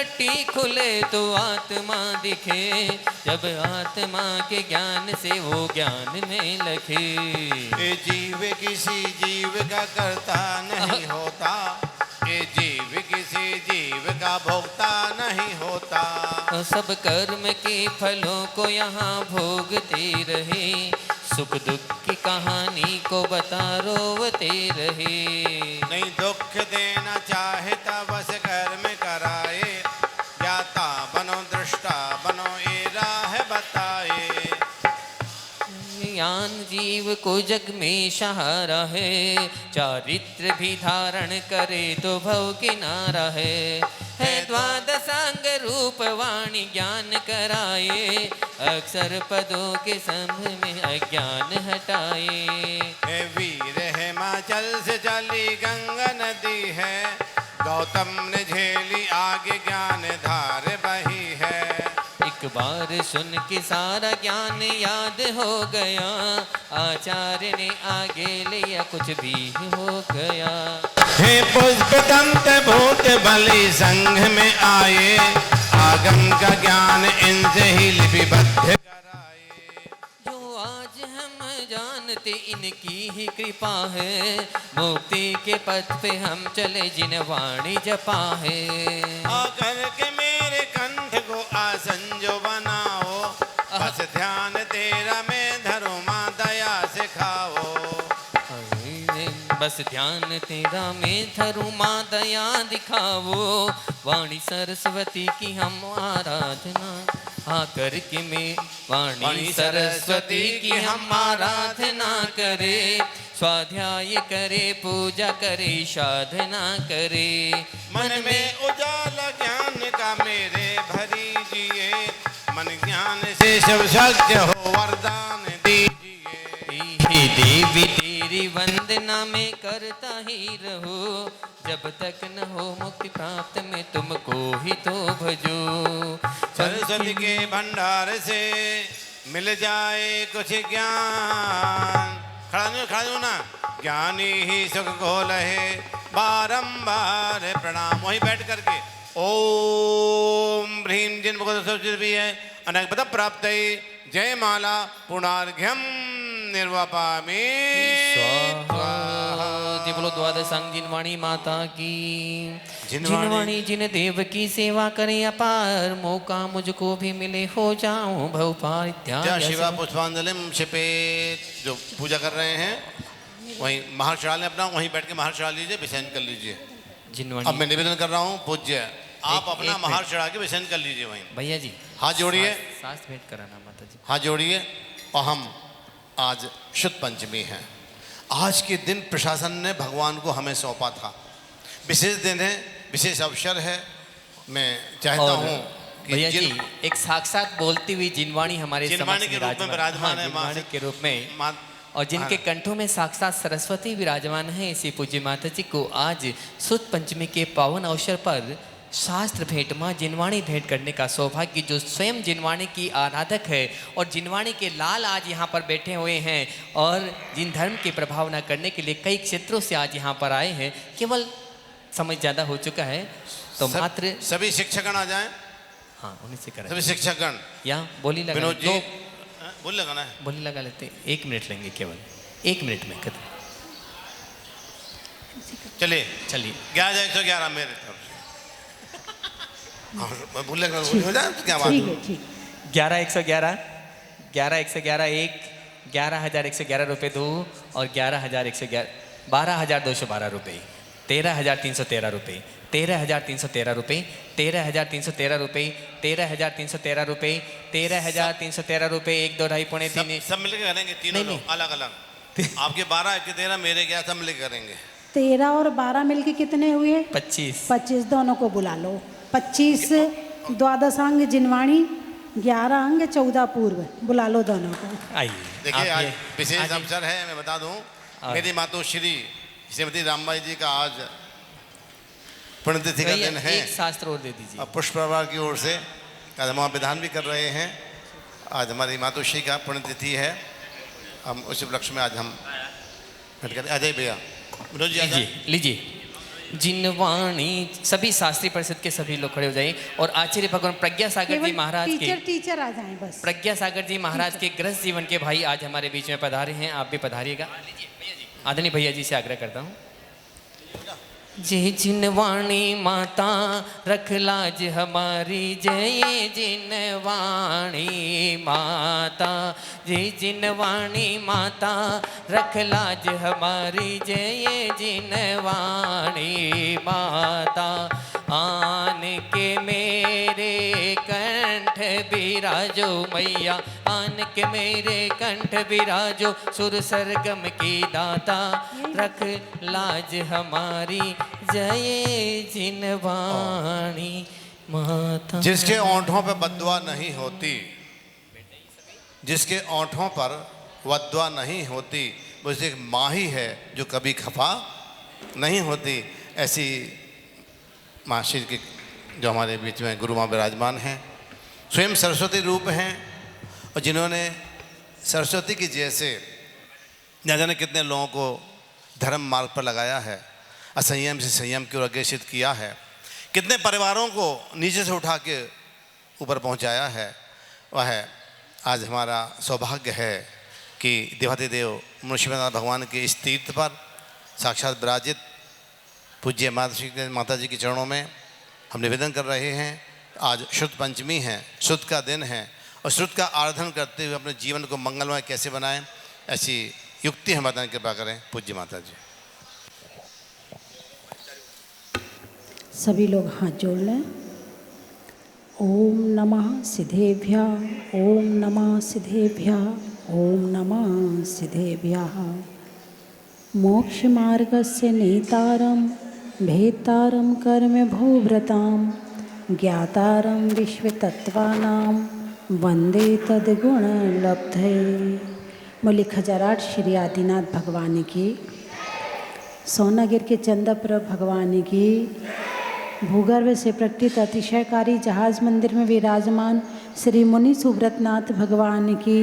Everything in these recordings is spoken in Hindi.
पट्टी खुले तो आत्मा दिखे, जब आत्मा के ज्ञान से वो ज्ञान में लखे। ये जीव किसी जीव का कर्ता नहीं होता, ये जीव किसी जीव का भोगता नहीं होता। सब कर्म के फलों को यहाँ भोगते रहे, सुख दुख की कहानी को बता रोवते रहे। नहीं दुख देना चाहता बस कर्म कराए, ज्ञाता बनो दृष्टा बनो ये राह बताए। ज्ञान जीव को जग में सहारा है, चारित्र भी धारण करे तो भव किनारा है। द्वादशांग रूप वाणी ज्ञान कराए, अक्षर पदों के संभ में अज्ञान हटाए। वीर हिमाचल से चली गंगा नदी है, गौतम ने झेली आगे ज्ञान धार बही है। एक बार सुन के सारा ज्ञान याद हो गया, आचार्य ने आगे लिया कुछ भी हो गया। हे पुष्प दंत भूत बलि संघ में आए, आगम का ज्ञान इनसे ही लिपिबद्ध कराए। जो आज हम जानते इनकी ही कृपा है, मुक्ति के पथ पे हम चले जिन वाणी जपा है। आकर के मेरे कंठ को आसन जो बनाओ, बस ध्यान तेरा मैं धरूं मां दया से खाओ। बस ध्यान तेरा में धरूं मां दया दिखावो, वाणी सरस्वती की हम आराधना आकर के में वाणी सरस्वती की हम आराधना करे। स्वाध्याय करे पूजा करे साधना करे, मन में उजाला ज्ञान का मेरे भरी जिए, मन ज्ञान से सब शक्य हो वरदान दीजिए। हे देवी तेरी वंदना में करता ही रहो, जब तक न हो मुक्ति प्राप्त में तुमको ही तो भजो। सरस्वती के भंडार से मिल जाए कुछ ज्ञान, खड़ा ना, ज्ञानी ही सुख को लहे बारंबार प्रणाम। वहीं बैठ करके ओम ह्रीम जिन भी है अनेक पद प्राप्त जय माला पुणार्घ्यम निर्वापामि स्वाहा। बोलो द्वादशांग जिनवाणी माता की। जिनवाणी जिन देव की सेवा करें अपार, मौका मुझको भी मिले हो जाऊं भवपार। शिवा पुष्पांजलिम क्षिपेत। जो पूजा कर रहे हैं वहीं महार चढ़ा लें अपना, वहीं बैठ के महार चढ़ा लीजिए, विसर्जन कर लीजिए। जिनवाणी अब मैं निवेदन कर रहा हूँ पूज्य आप अपना महार चढ़ा के विसर्जन कर लीजिए वहीं। भैया जी हाथ जोड़िए, सास भेंट कराना माता जी, हाथ जोड़िए। और हम आज शुद्ध पंचमी है, आज के दिन प्रशासन ने भगवान को हमें सौंपा था। विशेष दिन है, विशेष अवसर है। मैं चाहता हूँ भैया जी एक साक्षात बोलती हुई जिनवाणी हमारे जिनवाणी के रूप में विराजमान है, जिनवाणी के रूप में, और जिनके कंठों में साक्षात सरस्वती विराजमान है, इसी पूज्य माता जी को आज शुद्ध पंचमी के पावन अवसर पर शास्त्र भेंट माँ जिनवाणी भेंट करने का सौभाग्य, जो स्वयं जिनवाणी की आराधक है और जिनवाणी के लाल आज यहाँ पर बैठे हुए हैं और जिन धर्म के प्रभाव न करने के लिए कई क्षेत्रों से आज यहाँ पर आए हैं। केवल समय ज़्यादा हो चुका है तो मात्र सभी शिक्षकगण आ जाएं। हाँ उन्हीं से करें। सभी शिक्षकगण यहाँ बोली लगा, विनोद जी बोली लगाना है, बोली लगा लेते, 1 मिनट लेंगे, केवल 1 मिनट में कर। चलिए 11 मेरे तरफ बोले हो जाए तो क्या बात है। 11,111 11,111 1 11,111 रुपये 2 और 11,111 12,212 रुपये 13,313 रुपये 13,313 रुपये 13,313 रुपये 13,313 रुपये 13,313 रुपये 1 2 ढाई पौने 3 सब मिलकर करेंगे तीनों लोग अलग अलग। आपके 12 के 13 मेरे क्या सब मिलकर करेंगे। 13 और 12 मिलके कितने हुए? 25 दोनों को बुला लो। 25 द्वादशांग जिनवाणी, 11 अंग 14 पूर्व, बुला लो दोनों को। आइए देखिए आज विशेष अवसर है, मैं बता दूं मेरी मातोश्री श्रीमती रामबाई जी का आज पुण्यतिथि का दिन है। एक शास्त्र और दे दीजिए। अब पुष्प परिवार की ओर से आज हम विधान भी कर रहे हैं। आज हमारी मातोश्री का पुण्यतिथि है, हम उस उपलक्ष्य में आज हम अजय भैया विनोद जी लीजिए जिनवाणी। सभी शास्त्रीय परिषद के सभी लोग खड़े हो जाइए और आचार्य भगवान प्रज्ञा सागर जी महाराज के टीचर आ जाएं बस। प्रज्ञा सागर जी महाराज के गृहस्थ जीवन के भाई आज हमारे बीच में पधारे हैं, आप भी पधारिएगा। आदरणीय भैया जी से आग्रह करता हूँ। जय जिनवाणी माता रख लाज हमारी, जय जिनवाणी माता, जय जिनवाणी माता रख लाज हमारी, जय जिनवाणी माता। आन के मेरे कंठ बिराजो मैया, आन के मेरे कंठ बिराजो, सुर सरगम की दाता रख लाज हमारी, जय जिनवाणी माता। जिसके ओंठों पे बद्दुआ नहीं होती, जिसके ओंठों पर बद्दुआ नहीं होती, वो एक माँ ही है जो कभी खफा नहीं होती। ऐसी माँ श्री के जो हमारे बीच में गुरु माँ विराजमान हैं, स्वयं सरस्वती रूप हैं, और जिन्होंने सरस्वती की जैसे न जाने कितने लोगों को धर्म मार्ग पर लगाया है, असंयम से संयम की ओर अग्रेसित किया है, कितने परिवारों को नीचे से उठा के ऊपर पहुंचाया है। वह आज हमारा सौभाग्य है कि देवाधिदेव मुनिषिनाथ भगवान के इस तीर्थ पर साक्षात विराजित पूज्य माता जी के चरणों में हम निवेदन कर रहे हैं। आज शुद्ध पंचमी है, शुद्ध का दिन है, और शुद्ध का आराधन करते हुए अपने जीवन को मंगलमय कैसे बनाएं, ऐसी युक्ति हम बताने कृपा करें पूज्य माता जी। सभी लोग हाथ जोड़ लें। ओम नमः सिद्धेभ्यः, ओम नमः सिद्धेभ्यः, ओम नमः सिद्धेभ्यः। मोक्ष मार्गस्य नेतारं भेतारं कर्म भूव्रतां, ज्ञातारं विश्वतत्त्वानां वंदे तद्गुणलब्धये। बोले खजराट श्री आदिनाथ भगवान की, सोनागिर के चंदापुर भगवान की, भूगर्भ से प्रकटित अतिशयकारी जहाज मंदिर में विराजमान श्री मुनि सुब्रतनाथ भगवान की,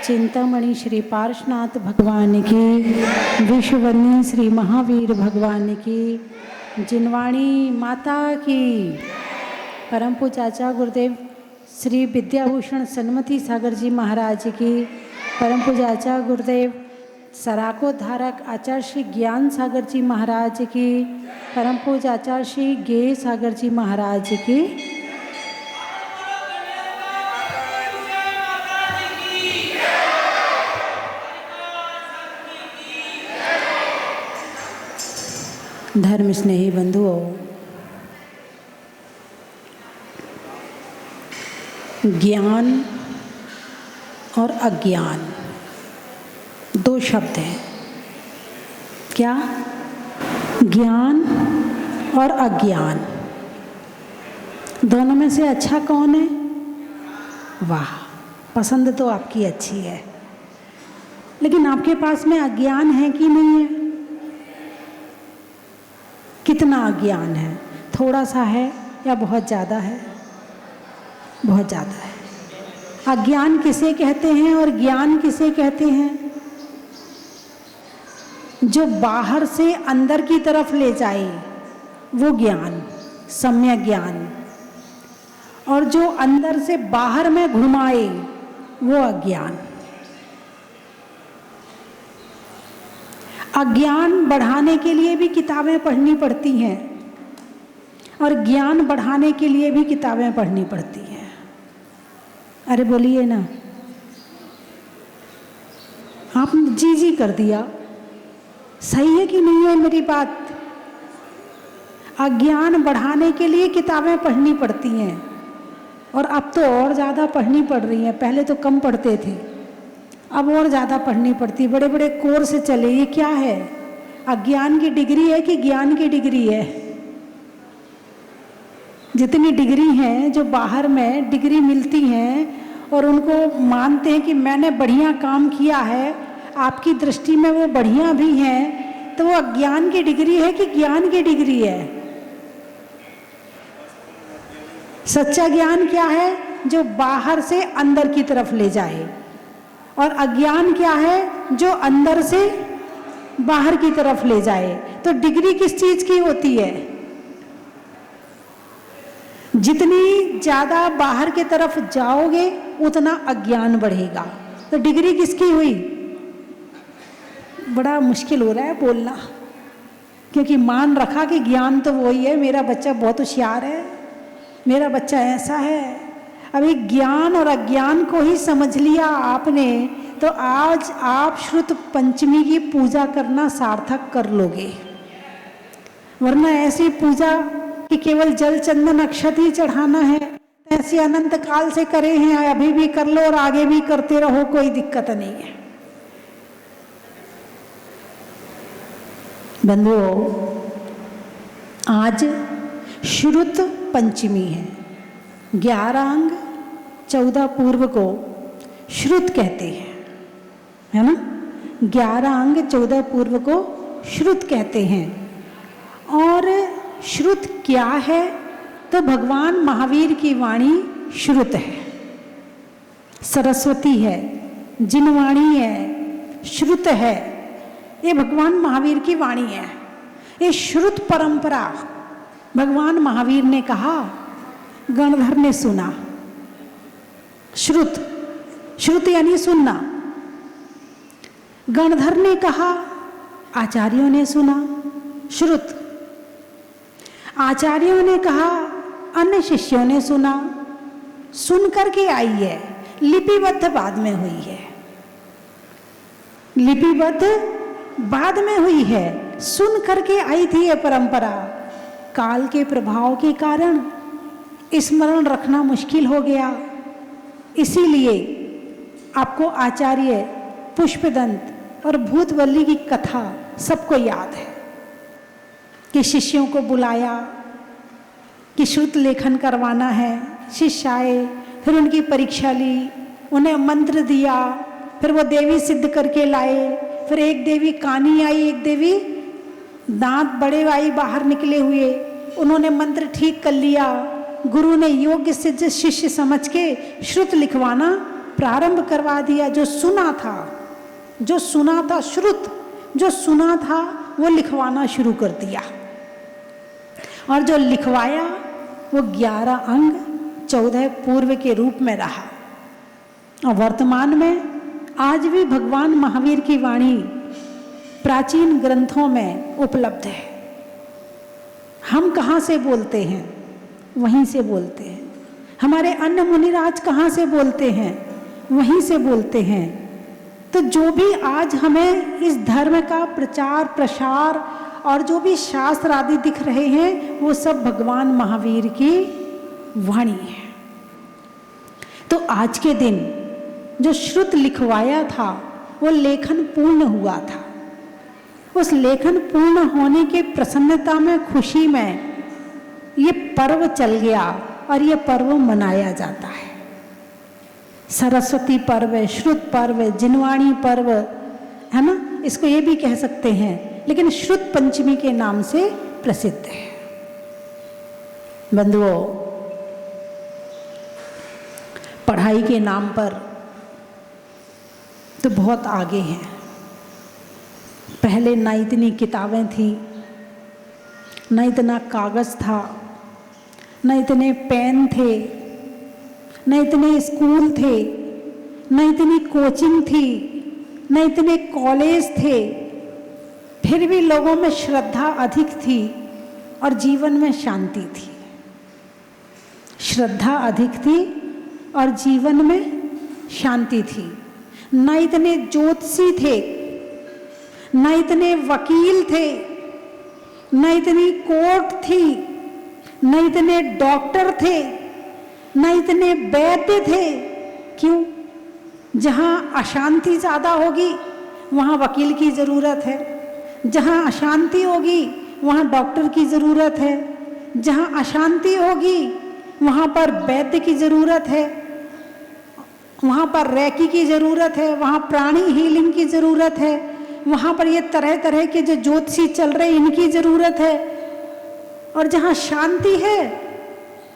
चिंतामणि श्री पार्श्वनाथ भगवान की, विश्ववंदनीय श्री महावीर भगवान की, जिनवाणी माता की, परम पूज्य आचार्य गुरुदेव श्री विद्याभूषण सन्मति सागर जी महाराज की, परम पूज्य आचार्य गुरुदेव सराकोद्धारक आचार्य श्री ज्ञान सागर जी महाराज की, परम पूज्य आचार्य श्री गे सागर जी महाराज की, धर्म स्नेही बंधुओं, ज्ञान और अज्ञान दो शब्द हैं। क्या? ज्ञान और अज्ञान, दोनों में से अच्छा कौन है? वाह, पसंद तो आपकी अच्छी है, लेकिन आपके पास में अज्ञान है कि नहीं है? कितना अज्ञान है? थोड़ा सा है या बहुत ज़्यादा है? बहुत ज़्यादा है। अज्ञान किसे कहते हैं और ज्ञान किसे कहते हैं? जो बाहर से अंदर की तरफ ले जाए वो ज्ञान, सम्यक ज्ञान, और जो अंदर से बाहर में घुमाए वो अज्ञान। अज्ञान बढ़ाने के लिए भी किताबें पढ़नी पड़ती हैं और ज्ञान बढ़ाने के लिए भी किताबें पढ़नी पड़ती हैं। अरे बोलिए ना, आपने जी जी कर दिया, सही है कि नहीं है मेरी बात? अज्ञान बढ़ाने के लिए किताबें पढ़नी पड़ती हैं, और अब तो और ज़्यादा पढ़नी पड़ रही हैं। पहले तो कम पढ़ते थे, अब और ज़्यादा पढ़नी पड़ती। बड़े बड़े कोर्स चले। ये क्या है? अज्ञान की डिग्री है कि ज्ञान की डिग्री है? जितनी डिग्री हैं, जो बाहर में डिग्री मिलती हैं और उनको मानते हैं कि मैंने बढ़िया काम किया है, आपकी दृष्टि में वो बढ़िया भी हैं, तो वो अज्ञान की डिग्री है कि ज्ञान की डिग्री है? सच्चा ज्ञान क्या है? जो बाहर से अंदर की तरफ ले जाए। और अज्ञान क्या है? जो अंदर से बाहर की तरफ ले जाए। तो डिग्री किस चीज की होती है? जितनी ज्यादा बाहर की तरफ जाओगे उतना अज्ञान बढ़ेगा। तो डिग्री किसकी हुई? बड़ा मुश्किल हो रहा है बोलना, क्योंकि मान रखा कि ज्ञान तो वही है, मेरा बच्चा बहुत होशियार है, मेरा बच्चा ऐसा है। अभी ज्ञान और अज्ञान को ही समझ लिया आपने, तो आज आप श्रुत पंचमी की पूजा करना सार्थक कर लोगे। वरना ऐसी पूजा कि केवल जल चंदन अक्षत ही चढ़ाना है, ऐसे अनंत काल से करे हैं, अभी भी कर लो और आगे भी करते रहो, कोई दिक्कत नहीं है। बंधुओं, आज श्रुत पंचमी है। 11 अंग 14 पूर्व को श्रुत कहते हैं, है ना। 11 अंग 14 पूर्व को श्रुत कहते हैं। और श्रुत क्या है? तो भगवान महावीर की वाणी श्रुत है, सरस्वती है, जिनवाणी है, श्रुत है। ये भगवान महावीर की वाणी है। ये श्रुत परंपरा भगवान महावीर ने कहा, गणधर ने सुना। श्रुत, श्रुत यानी सुनना। गणधर ने कहा, आचार्यों ने सुना। श्रुत, आचार्यों ने कहा, अन्य शिष्यों ने सुना। सुन करके आई है, लिपिबद्ध बाद में हुई है, लिपिबद्ध बाद में हुई है। सुन करके आई थी ये परंपरा। काल के प्रभाव के कारण स्मरण रखना मुश्किल हो गया, इसीलिए आपको आचार्य पुष्पदंत और भूतवल्ली की कथा सबको याद है कि शिष्यों को बुलाया कि श्रुत लेखन करवाना है। शिष्य आए, फिर उनकी परीक्षा ली, उन्हें मंत्र दिया, फिर वो देवी सिद्ध करके लाए। फिर एक देवी कानी आई, एक देवी दांत बड़े आई बाहर निकले हुए, उन्होंने मंत्र ठीक कर लिया। गुरु ने योग्य सिद्ध शिष्य समझ के श्रुत लिखवाना प्रारंभ करवा दिया। जो सुना था, जो सुना था, श्रुत जो सुना था वो लिखवाना शुरू कर दिया। और जो लिखवाया वो 11 अंग 14 पूर्व के रूप में रहा। और वर्तमान में आज भी भगवान महावीर की वाणी प्राचीन ग्रंथों में उपलब्ध है। हम कहाँ से बोलते हैं? वहीं से बोलते हैं। हमारे अन्य मुनिराज कहाँ से बोलते हैं? वहीं से बोलते हैं। तो जो भी आज हमें इस धर्म का प्रचार प्रसार और जो भी शास्त्र आदि दिख रहे हैं, वो सब भगवान महावीर की वाणी है। तो आज के दिन जो श्रुत लिखवाया था वो लेखन पूर्ण हुआ था। उस लेखन पूर्ण होने के प्रसन्नता में, खुशी में ये पर्व चल गया और ये पर्व मनाया जाता है। सरस्वती पर्व है, श्रुत पर्व है, जिनवाणी पर्व है ना, इसको ये भी कह सकते हैं, लेकिन श्रुत पंचमी के नाम से प्रसिद्ध है। बंधुओं, पढ़ाई के नाम पर तो बहुत आगे हैं। पहले ना इतनी किताबें थी, ना इतना कागज़ था, ना इतने पेन थे, ना इतने स्कूल थे, ना इतनी कोचिंग थी, ना इतने कॉलेज थे। फिर भी लोगों में श्रद्धा अधिक थी और जीवन में शांति थी। श्रद्धा अधिक थी और जीवन में शांति थी। न इतने ज्योतिषी थे, न इतने वकील थे, न इतनी कोर्ट थी, न इतने डॉक्टर थे, न इतने वैद्य थे। क्यों? जहाँ अशांति ज़्यादा होगी वहाँ वकील की ज़रूरत है, जहाँ अशांति होगी वहाँ डॉक्टर की ज़रूरत है, जहाँ अशांति होगी वहाँ पर वैद्य की ज़रूरत है, वहाँ पर रेकी की ज़रूरत है, वहाँ प्राणी हीलिंग की ज़रूरत है, वहाँ पर ये तरह तरह के जो ज्योतिषी चल रहे हैं इनकी ज़रूरत है। और जहाँ शांति है,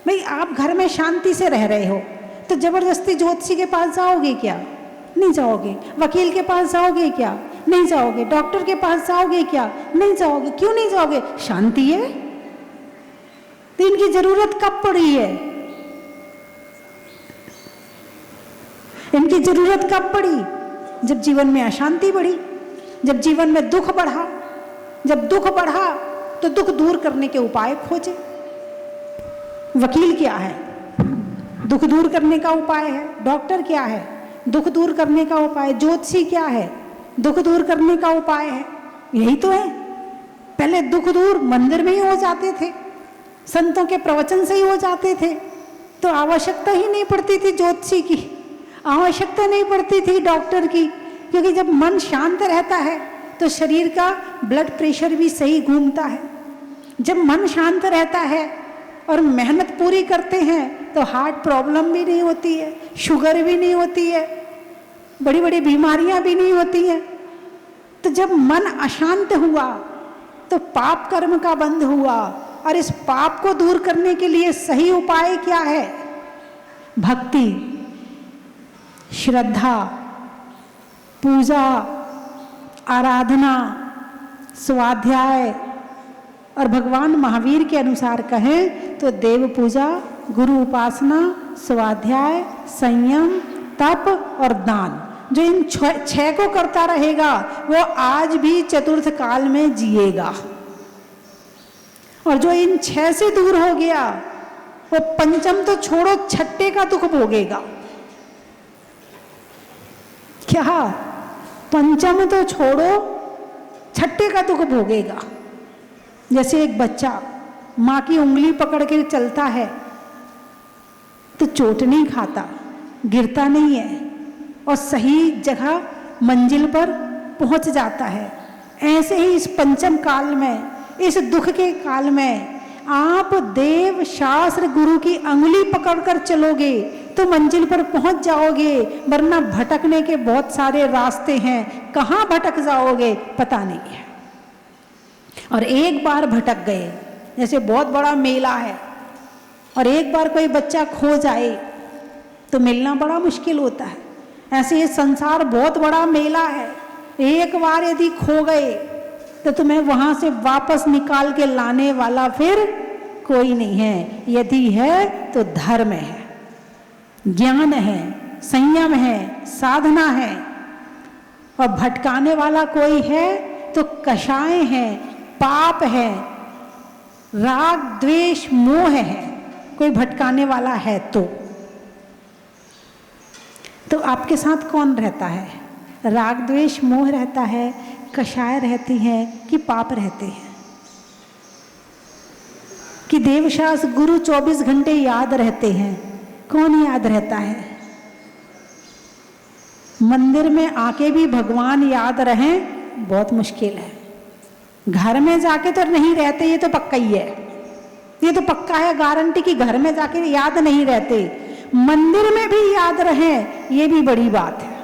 भाई आप घर में शांति से रह रहे हो तो ज़बरदस्ती ज्योतिषी के पास जाओगे क्या? नहीं जाओगे। वकील के पास जाओगे क्या? नहीं जाओगे। डॉक्टर के पास जाओगे क्या? नहीं जाओगे। क्यों नहीं जाओगे? शांति है। तो इनकी जरूरत कब पड़ी है? इनकी जरूरत कब पड़ी? जब जीवन में अशांति बढ़ी, जब जीवन में दुख बढ़ा। जब दुख बढ़ा तो दुख दूर करने के उपाय खोजे। वकील क्या है? दुख दूर करने का उपाय है। डॉक्टर क्या है? दुख दूर करने का उपाय। ज्योतिषी क्या है? दुख दूर करने का उपाय है। यही तो है। पहले दुख दूर मंदिर में ही हो जाते थे, संतों के प्रवचन से ही हो जाते थे, तो आवश्यकता ही नहीं पड़ती थी ज्योतिषी की, आवश्यकता नहीं पड़ती थी डॉक्टर की, क्योंकि जब मन शांत रहता है तो शरीर का ब्लड प्रेशर भी सही घूमता है। जब मन शांत रहता है और मेहनत पूरी करते हैं तो हार्ट प्रॉब्लम भी नहीं होती है, शुगर भी नहीं होती है, बड़ी बड़ी बीमारियां भी नहीं होती हैं। तो जब मन अशांत हुआ तो पाप कर्म का बंध हुआ, और इस पाप को दूर करने के लिए सही उपाय क्या है? भक्ति, श्रद्धा, पूजा, आराधना, स्वाध्याय, और भगवान महावीर के अनुसार कहें तो देव पूजा, गुरु उपासना, स्वाध्याय, संयम, तप और दान। जो इन छह को करता रहेगा वो आज भी चतुर्थ काल में जिएगा, और जो इन 6 से दूर हो गया वो पंचम तो छोड़ो, छठे का दुख भोगेगा। क्या? पंचम तो छोड़ो, छठे का दुख भोगेगा। जैसे एक बच्चा माँ की उंगली पकड़ के चलता है तो चोट नहीं खाता, गिरता नहीं है, और सही जगह मंजिल पर पहुंच जाता है। ऐसे ही इस पंचम काल में, इस दुख के काल में आप देव शास्त्र गुरु की अंगुली पकड़कर चलोगे तो मंजिल पर पहुंच जाओगे, वरना भटकने के बहुत सारे रास्ते हैं। कहाँ भटक जाओगे पता नहीं है। और एक बार भटक गए, जैसे बहुत बड़ा मेला है और एक बार कोई बच्चा खो जाए तो मिलना बड़ा मुश्किल होता है। ऐसे ये संसार बहुत बड़ा मेला है, एक बार यदि खो गए तो तुम्हें वहां से वापस निकाल के लाने वाला फिर कोई नहीं है। यदि है तो धर्म है, ज्ञान है, संयम है, साधना है, और भटकाने वाला कोई है तो कषाय है, पाप है, राग द्वेष मोह है, कोई भटकाने वाला है तो आपके साथ कौन रहता है? राग द्वेष मोह रहता है, कषाय रहती है कि पाप रहते हैं? कि देवशास्त्र गुरु 24 घंटे याद रहते हैं? कौन याद रहता है? मंदिर में आके भी भगवान याद रहें बहुत मुश्किल है। घर में जाके तो नहीं रहते, ये तो पक्का ही है, ये तो पक्का है, गारंटी कि घर में जाके याद नहीं रहते। मंदिर में भी याद रहें ये भी बड़ी बात है,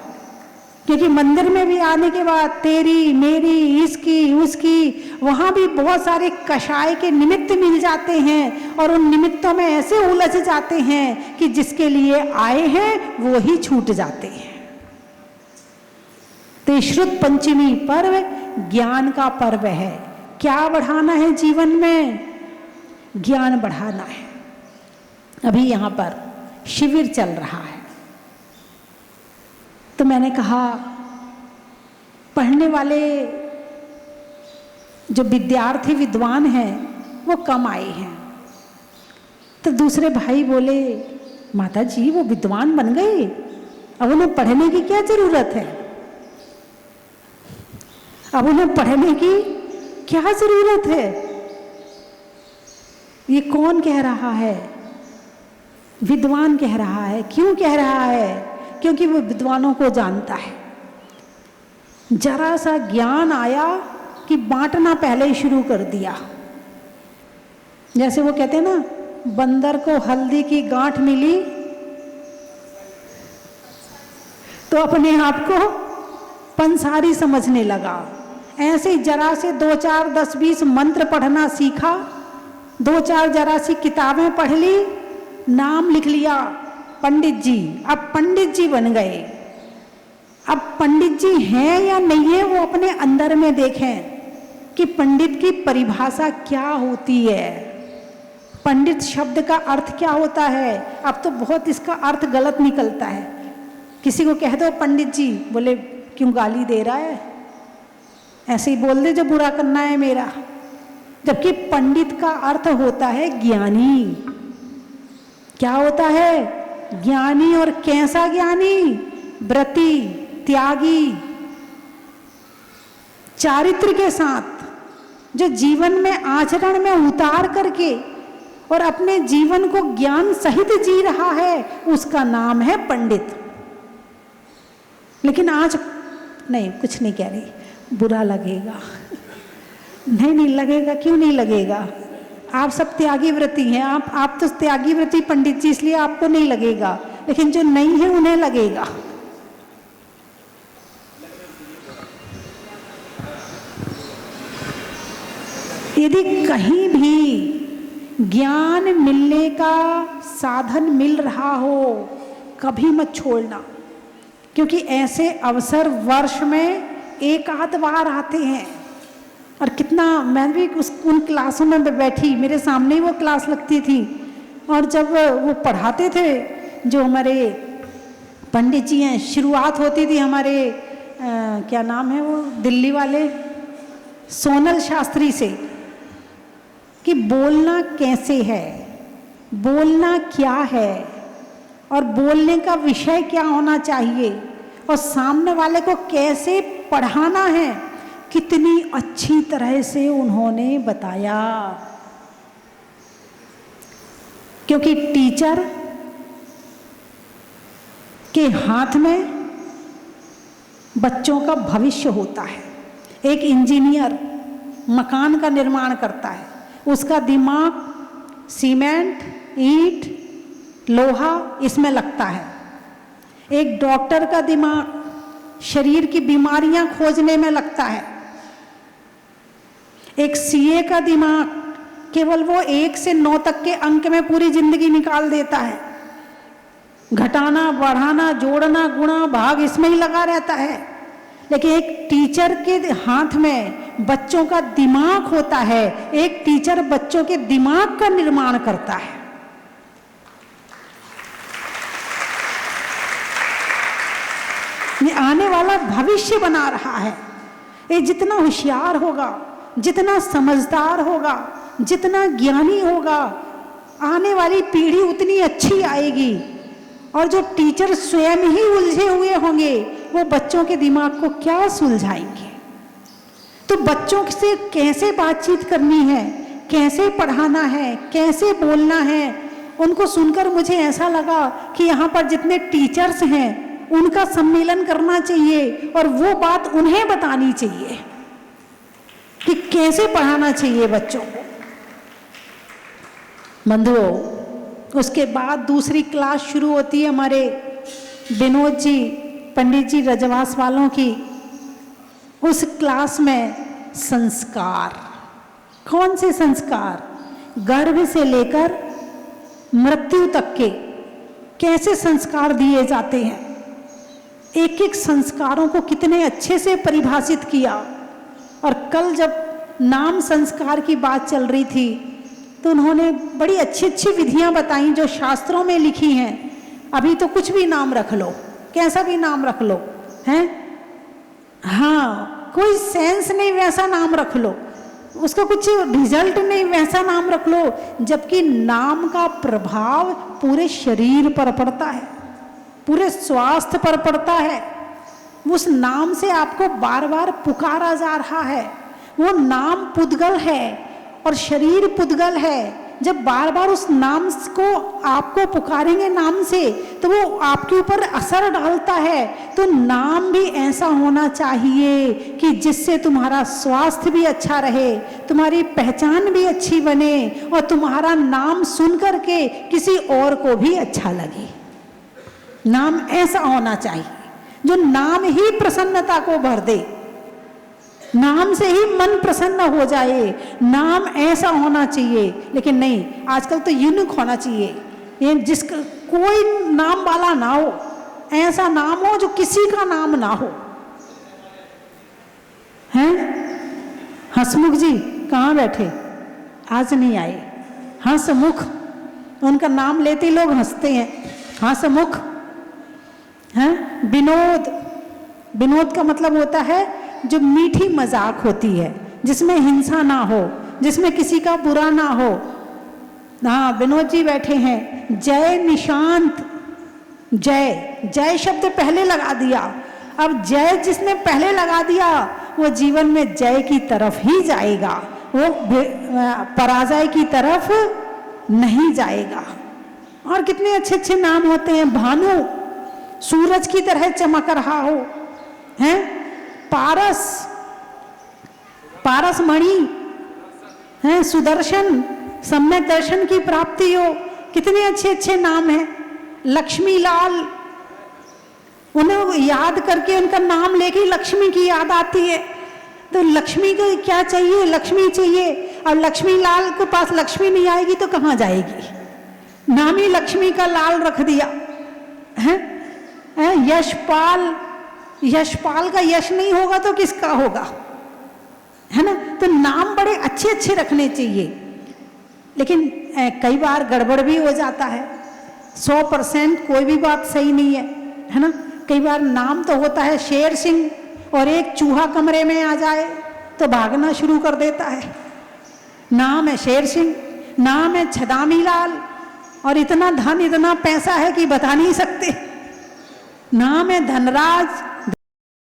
क्योंकि मंदिर में भी आने के बाद तेरी मेरी इसकी उसकी वहाँ भी बहुत सारे कषाय के निमित्त मिल जाते हैं, और उन निमित्तों में ऐसे उलझ जाते हैं कि जिसके लिए आए हैं वो ही छूट जाते हैं। तो श्रुत पंचमी पर्व ज्ञान का पर्व है। क्या बढ़ाना है जीवन में? ज्ञान बढ़ाना है। अभी यहाँ पर शिविर चल रहा है, तो मैंने कहा पढ़ने वाले जो विद्यार्थी विद्वान हैं वो कम आए हैं। तो दूसरे भाई बोले माता जी वो विद्वान बन गए, अब उन्हें पढ़ने की क्या जरूरत है? अब उन्हें पढ़ने की क्या जरूरत है? ये कौन कह रहा है? विद्वान कह रहा है। क्यों कह रहा है? क्योंकि वो विद्वानों को जानता है। जरा सा ज्ञान आया कि बांटना पहले ही शुरू कर दिया। जैसे वो कहते हैं ना, बंदर को हल्दी की गांठ मिली तो अपने आप को पंसारी समझने लगा। ऐसे ही जरा से 2 4 10 20 मंत्र पढ़ना सीखा, 2 4 जरा सी किताबें पढ़ ली, नाम लिख लिया पंडित जी, अब पंडित जी बन गए। अब पंडित जी हैं या नहीं है वो अपने अंदर में देखें कि पंडित की परिभाषा क्या होती है, पंडित शब्द का अर्थ क्या होता है। अब तो बहुत इसका अर्थ गलत निकलता है। किसी को कह दो पंडित जी, बोले क्यों गाली दे रहा है, ऐसे ही बोल दे जो बुरा करना है मेरा। जबकि पंडित का अर्थ होता है ज्ञानी। क्या होता है? ज्ञानी। और कैसा ज्ञानी? व्रती, त्यागी, चारित्र के साथ, जो जीवन में आचरण में उतार करके और अपने जीवन को ज्ञान सहित जी रहा है, उसका नाम है पंडित। लेकिन आज नहीं, कुछ नहीं कह रही, बुरा लगेगा। नहीं लगेगा, क्यों नहीं लगेगा? आप सब त्यागी व्रती हैं, आप तो त्यागी व्रती पंडित जी, इसलिए आपको नहीं लगेगा, लेकिन जो नहीं है उन्हें लगेगा। यदि कहीं भी ज्ञान मिलने का साधन मिल रहा हो, कभी मत छोड़ना, क्योंकि ऐसे अवसर वर्ष में एक आध बार आते हैं। और कितना, मैं भी उन क्लासों में बैठी, मेरे सामने ही वो क्लास लगती थी, और जब वो पढ़ाते थे जो हमारे पंडित जी हैं, शुरुआत होती थी हमारे क्या नाम है वो दिल्ली वाले सोनल शास्त्री से, कि बोलना कैसे है, बोलना क्या है, और बोलने का विषय क्या होना चाहिए, और सामने वाले को कैसे पढ़ाना है, कितनी अच्छी तरह से उन्होंने बताया। क्योंकि टीचर के हाथ में बच्चों का भविष्य होता है। एक इंजीनियर मकान का निर्माण करता है, उसका दिमाग सीमेंट, ईंट, लोहा इसमें लगता है। एक डॉक्टर का दिमाग शरीर की बीमारियां खोजने में लगता है। एक सीए का दिमाग केवल वो 1 से 9 तक के अंक में पूरी जिंदगी निकाल देता है। घटाना, बढ़ाना, जोड़ना, गुणा, भाग इसमें ही लगा रहता है। लेकिन एक टीचर के हाथ में बच्चों का दिमाग होता है। एक टीचर बच्चों के दिमाग का निर्माण करता है। ये आने वाला भविष्य बना रहा है। ये जितना होशियार होगा, जितना समझदार होगा, जितना ज्ञानी होगा, आने वाली पीढ़ी उतनी अच्छी आएगी। और जो टीचर स्वयं ही उलझे हुए होंगे, वो बच्चों के दिमाग को क्या सुलझाएंगे। तो बच्चों से कैसे बातचीत करनी है, कैसे पढ़ाना है, कैसे बोलना है, उनको सुनकर मुझे ऐसा लगा कि यहाँ पर जितने टीचर्स हैं उनका सम्मेलन करना चाहिए और वो बात उन्हें बतानी चाहिए कि कैसे पढ़ाना चाहिए बच्चों को। बंधुओं, उसके बाद दूसरी क्लास शुरू होती है हमारे विनोद जी, पंडित जी रजवास वालों की। उस क्लास में संस्कार, कौन से संस्कार, गर्भ से लेकर मृत्यु तक के कैसे संस्कार दिए जाते हैं, एक एक संस्कारों को कितने अच्छे से परिभाषित किया। और कल जब नाम संस्कार की बात चल रही थी तो उन्होंने बड़ी अच्छी अच्छी विधियां बताई जो शास्त्रों में लिखी हैं। अभी तो कुछ भी नाम रख लो, कैसा भी नाम रख लो, हैं? हाँ, कोई सेंस नहीं वैसा नाम रख लो, उसका कुछ रिजल्ट नहीं वैसा नाम रख लो। जबकि नाम का प्रभाव पूरे शरीर पर पड़ता है, पूरे स्वास्थ्य पर पड़ता है। उस नाम से आपको बार बार पुकारा जा रहा है। वो नाम पुद्गल है और शरीर पुद्गल है। जब बार बार उस नाम को आपको पुकारेंगे नाम से, तो वो आपके ऊपर असर डालता है। तो नाम भी ऐसा होना चाहिए कि जिससे तुम्हारा स्वास्थ्य भी अच्छा रहे, तुम्हारी पहचान भी अच्छी बने और तुम्हारा नाम सुन करके किसी और को भी अच्छा लगे। नाम ऐसा होना चाहिए जो नाम ही प्रसन्नता को भर दे, नाम से ही मन प्रसन्न हो जाए। नाम ऐसा होना चाहिए। लेकिन नहीं, आजकल तो यूनिक होना चाहिए, ये जिसका कोई नाम वाला ना हो, ऐसा नाम हो जो किसी का नाम ना हो। हैं? हंसमुख जी कहाँ बैठे? आज नहीं आए। हंसमुख, उनका नाम लेते ही लोग हंसते हैं। हंसमुख हैं? विनोद, विनोद का मतलब होता है जो मीठी मजाक होती है, जिसमें हिंसा ना हो, जिसमें किसी का बुरा ना हो। हाँ, विनोद जी बैठे हैं। जय निशांत, जय, जय शब्द पहले लगा दिया। अब जय जिसने पहले लगा दिया वो जीवन में जय की तरफ ही जाएगा, वो पराजय की तरफ नहीं जाएगा। और कितने अच्छे अच्छे नाम होते हैं। भानु, सूरज की तरह चमक रहा हो, हैं? पारस, पारस मणि, हैं? सुदर्शन, सम्यक दर्शन की प्राप्ति हो। कितने अच्छे अच्छे नाम हैं। लक्ष्मी लाल, उन्हें याद करके उनका नाम लेके लक्ष्मी की याद आती है। तो लक्ष्मी को क्या चाहिए? लक्ष्मी चाहिए। और लक्ष्मी लाल के पास लक्ष्मी नहीं आएगी तो कहाँ जाएगी? नाम ही लक्ष्मी का लाल रख दिया है। यशपाल, यशपाल का यश नहीं होगा तो किसका होगा? है ना? तो नाम बड़े अच्छे अच्छे रखने चाहिए। लेकिन कई बार गड़बड़ भी हो जाता है। 100% कोई भी बात सही नहीं है ना? कई बार नाम तो होता है शेर सिंह और एक चूहा कमरे में आ जाए तो भागना शुरू कर देता है। नाम है शेर सिंह, नाम है छदामी लाल, और इतना धन इतना पैसा है कि बता नहीं सकते। नाम है धनराज,